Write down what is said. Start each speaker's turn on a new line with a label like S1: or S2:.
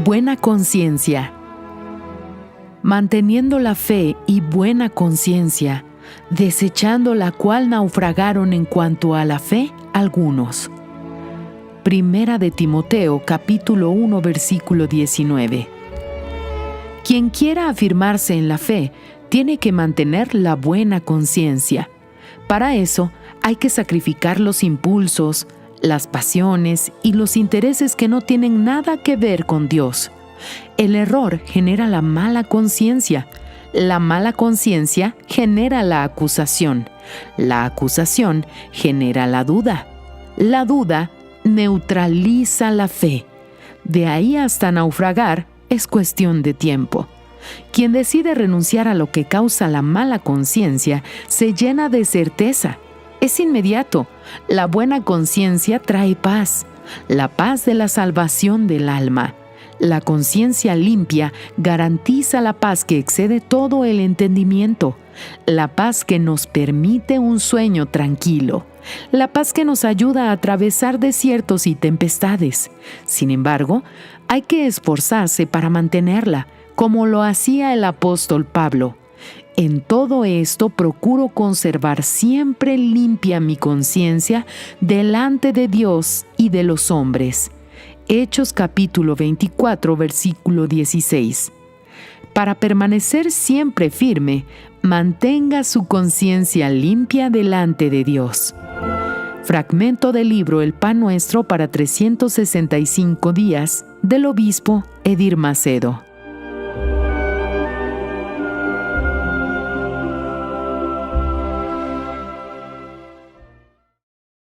S1: Buena conciencia. Manteniendo la fe y buena conciencia, desechando la cual naufragaron en cuanto a la fe algunos. Primera de Timoteo, capítulo 1, versículo 19. Quien quiera afirmarse en la fe, tiene que mantener la buena conciencia. Para eso, hay que sacrificar los impulsos, las pasiones y los intereses que no tienen nada que ver con Dios. El error genera la mala conciencia. La mala conciencia genera la acusación. La acusación genera la duda. La duda neutraliza la fe. De ahí hasta naufragar es cuestión de tiempo. Quien decide renunciar a lo que causa la mala conciencia se llena de certeza. Es inmediato. La buena conciencia trae paz, la paz de la salvación del alma. La conciencia limpia garantiza la paz que excede todo el entendimiento, la paz que nos permite un sueño tranquilo, la paz que nos ayuda a atravesar desiertos y tempestades. Sin embargo, hay que esforzarse para mantenerla, como lo hacía el apóstol Pablo. En todo esto procuro conservar siempre limpia mi conciencia delante de Dios y de los hombres. Hechos capítulo 24, versículo 16. Para permanecer siempre firme, mantenga su conciencia limpia delante de Dios. Fragmento del libro El Pan Nuestro para 365 días del obispo Edir Macedo.